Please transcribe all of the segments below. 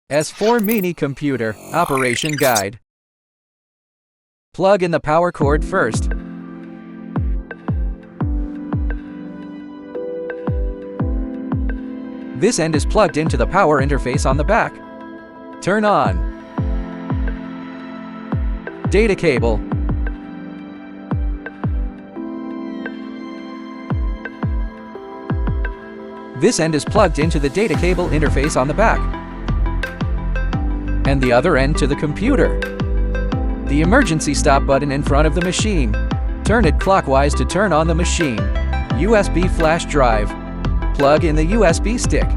S4 Mini Computer Operation Guide. Plug in the power cord first. This end is plugged into the power interface on the back. Turn on. Data cable. This end is plugged into the data cable interface on the back, and the other end to the computer. The emergency stop button in front of the machine. Turn it clockwise to turn on the machine. USB flash drive. Plug in the USB stick.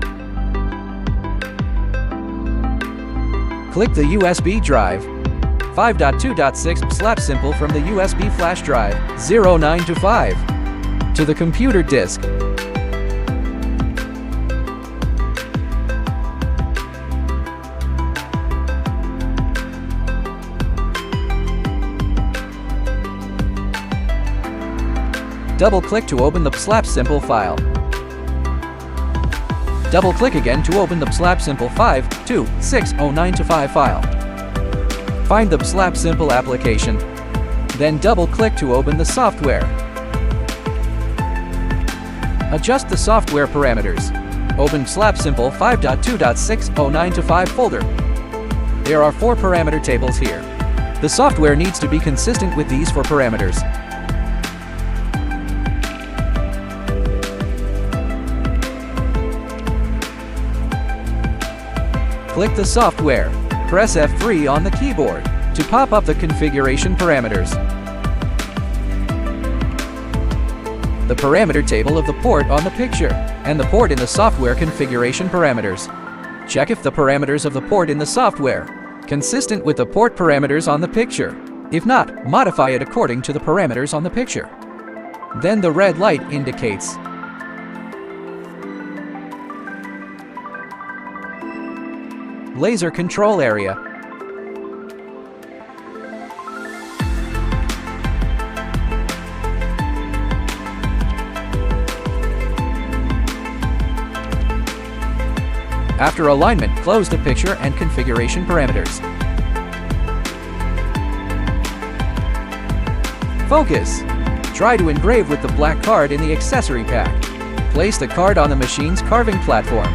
Click the USB drive. 5.2.6 slap simple from the USB flash drive 09 to 5 to the computer disk. Double-click to open the slap simple file. Double-click again to open the slap simple 5.2.6.09-5 file. Find the slap simple application. Then double-click to open the software. Adjust the software parameters. Open slap simple 5.2.6.09-5 folder. There are 4 parameter tables here. The software needs to be consistent with these 4 parameters. Click the software. Press F3 on the keyboard to pop up the configuration parameters. The parameter table of the port on the picture and the port in the software configuration parameters. Check if the parameters of the port in the software consistent with the port parameters on the picture. If not, modify it according to the parameters on the picture. Then the red light indicates laser control area. After alignment, close the picture and configuration parameters. Focus. Try to engrave with the black card in the accessory pack. Place the card on the machine's carving platform.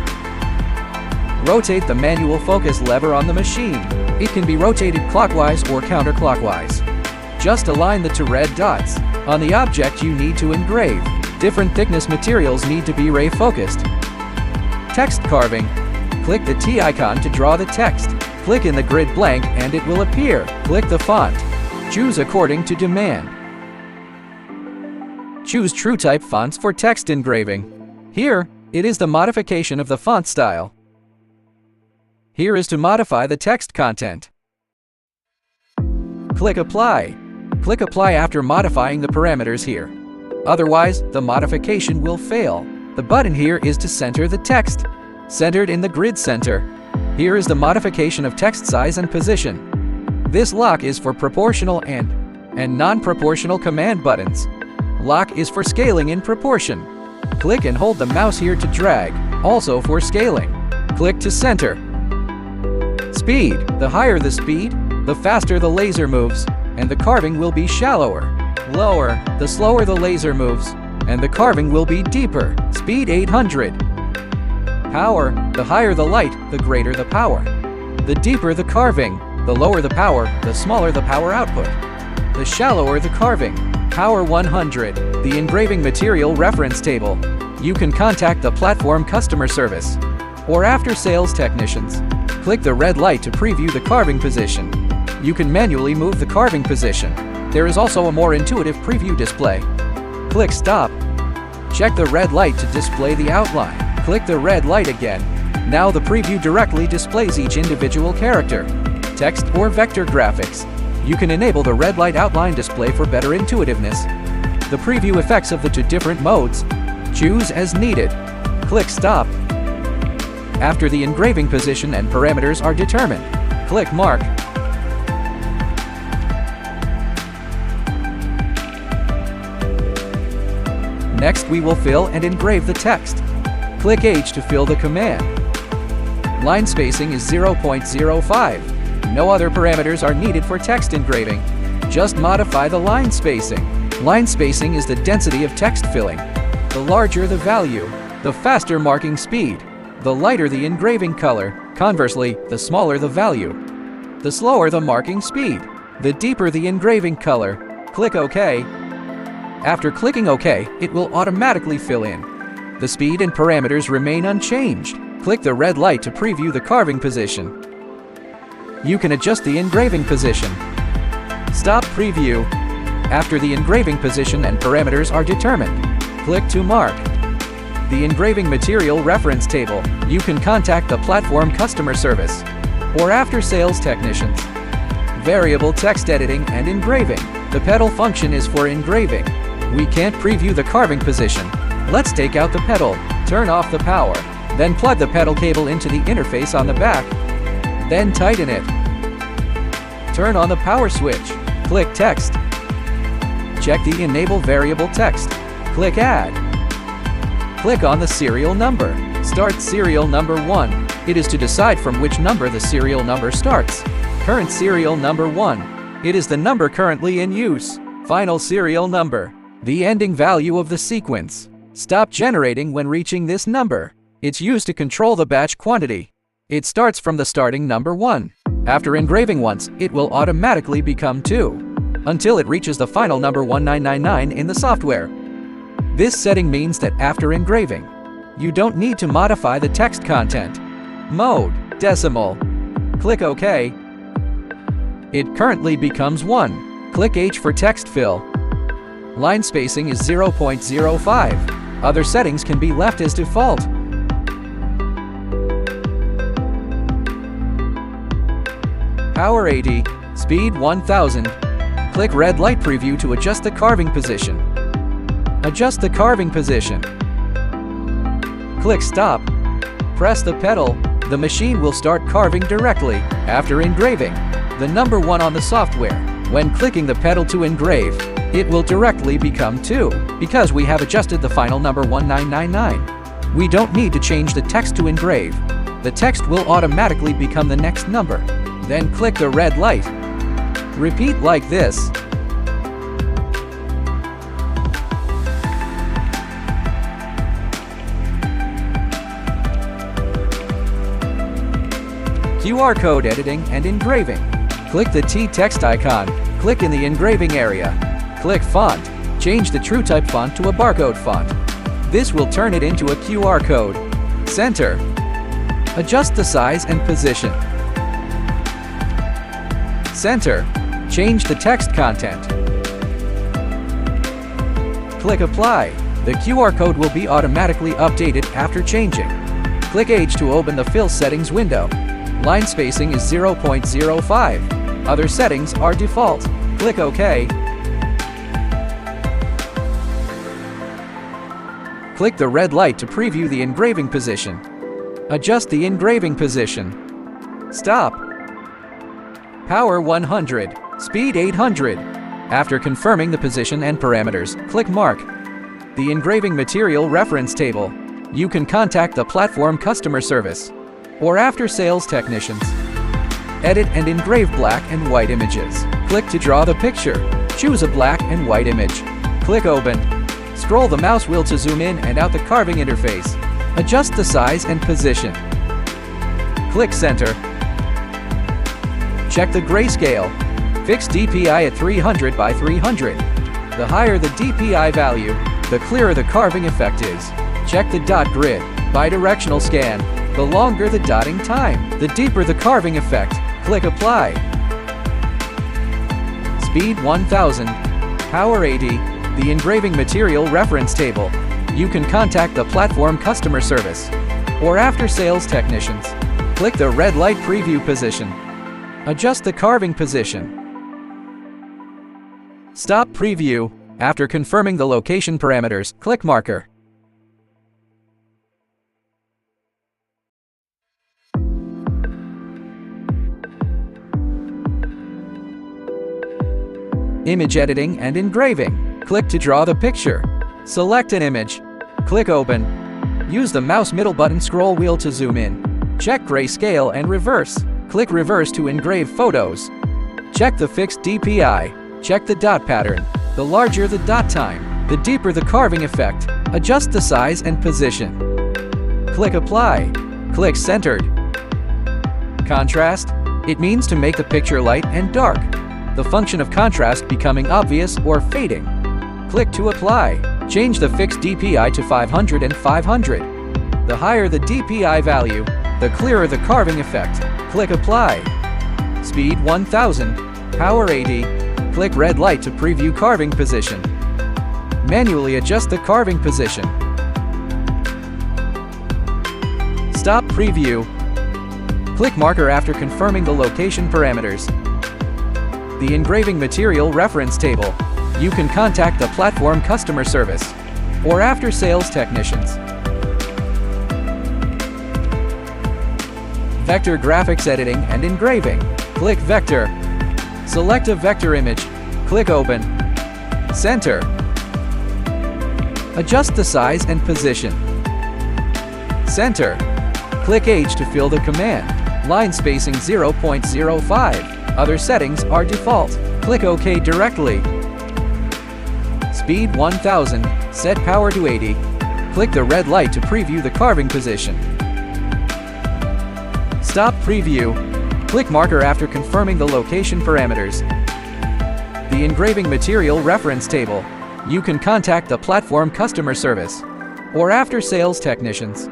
Rotate the manual focus lever on the machine. It can be rotated clockwise or counterclockwise. Just align the 2 red dots on the object you need to engrave. Different thickness materials need to be ray focused. Text carving. Click the T icon to draw the text. Click in the grid blank and it will appear. Click the font. Choose according to demand. Choose TrueType fonts for text engraving. Here, it is the modification of the font style. Here is to modify the text content. Click Apply. Click Apply after modifying the parameters here. Otherwise, the modification will fail. The button here is to center the text. Centered in the grid center. Here is the modification of text size and position. This lock is for proportional and non-proportional command buttons. Lock is for scaling in proportion. Click and hold the mouse here to drag, also for scaling. Click to center. Speed. The higher the speed, the faster the laser moves, and the carving will be shallower. Lower. The slower the laser moves, and the carving will be deeper. Speed 800. Power. The higher the light, the greater the power. The deeper the carving, the lower the power, the smaller the power output. The shallower the carving. Power 100. The engraving material reference table. You can contact the platform customer service or after-sales technicians. Click the red light to preview the carving position. You can manually move the carving position. There is also a more intuitive preview display. Click Stop. Check the red light to display the outline. Click the red light again. Now the preview directly displays each individual character, text or vector graphics. You can enable the red light outline display for better intuitiveness. The preview effects of the 2 different modes. Choose as needed. Click Stop. After the engraving position and parameters are determined, click Mark. Next we will fill and engrave the text. Click H to fill the command. Line spacing is 0.05. No other parameters are needed for text engraving. Just modify the line spacing. Line spacing is the density of text filling. The larger the value, the faster marking speed. The lighter the engraving color. Conversely, the smaller the value, the slower the marking speed. The deeper the engraving color. Click OK. After clicking OK, it will automatically fill in. The speed and parameters remain unchanged. Click the red light to preview the carving position. You can adjust the engraving position. Stop preview. After the engraving position and parameters are determined, click to mark. The engraving material reference table. You can contact the platform customer service or after-sales technicians. Variable text editing and engraving. The pedal function is for engraving. We can't preview the carving position. Let's take out the pedal. Turn off the power. Then plug the pedal cable into the interface on the back. Then tighten it. Turn on the power switch. Click Text. Check the Enable Variable Text. Click Add. Click on the serial number. Start serial number 1. It is to decide from which number the serial number starts. Current serial number 1. It is the number currently in use. Final serial number. The ending value of the sequence. Stop generating when reaching this number. It's used to control the batch quantity. It starts from the starting number 1. After engraving once, it will automatically become 2, until it reaches the final number 1999 in the software. This setting means that after engraving, you don't need to modify the text content. Mode, decimal. Click OK. It currently becomes 1. Click H for text fill. Line spacing is 0.05. Other settings can be left as default. Power 80, speed 1000. Click red light preview to adjust the carving position. Adjust the carving position. Click stop. Press the pedal. The machine will start carving directly after engraving the number 1 on the software. When clicking the pedal to engrave, it will directly become 2 because we have adjusted the final number 1999. We don't need to change the text to engrave. The text will automatically become the next number. Then click the red light. Repeat like this. QR code editing and engraving. Click the T-text icon. Click in the engraving area. Click font. Change the TrueType font to a barcode font. This will turn it into a QR code. Center. Adjust the size and position. Center. Change the text content. Click Apply. The QR code will be automatically updated after changing. Click H to open the Fill Settings window. Line spacing is 0.05. Other settings are default. Click OK. Click the red light to preview the engraving position. Adjust the engraving position. Stop. Power 100. Speed 800. After confirming the position and parameters, click Mark. The engraving material reference table. You can contact the platform customer service or after-sales technicians. Edit and engrave black and white images. Click to draw the picture. Choose a black and white image. Click Open. Scroll the mouse wheel to zoom in and out the carving interface. Adjust the size and position. Click Center. Check the grayscale. Fix DPI at 300 by 300. The higher the DPI value, the clearer the carving effect is. Check the dot grid. Bidirectional scan. The longer the dotting time, the deeper the carving effect. Click Apply. Speed 1000. Power 80. The engraving material reference table. You can contact the platform customer service or after-sales technicians. Click the red light preview position. Adjust the carving position. Stop preview. After confirming the location parameters, click Marker. Image editing and engraving. Click to draw the picture. Select an image. Click Open. Use the mouse middle button scroll wheel to zoom in. Check grayscale and reverse. Click reverse to engrave photos. Check the fixed DPI. Check the dot pattern. The larger the dot time, the deeper the carving effect. Adjust the size and position. Click apply. Click centered. Contrast. It means to make the picture light and dark. The function of contrast becoming obvious or fading. Click to apply. Change the fixed DPI to 500 and 500. The higher the DPI value, the clearer the carving effect. Click apply. Speed 1000. Power 80. Click red light to preview carving position. Manually adjust the carving position. Stop preview. Click marker after confirming the location parameters. The engraving material reference table. You can contact the platform customer service or after sales technicians. Vector graphics editing and engraving. Click vector. Select a vector image. Click open. Center. Adjust the size and position. Center. Click H to fill the command. Line spacing 0.05. Other settings are default. Click OK directly. Speed 1000. Set power to 80. Click the red light to preview the carving position. Stop preview. Click marker after confirming the location parameters. The engraving material reference table. You can contact the platform customer service or after sales technicians.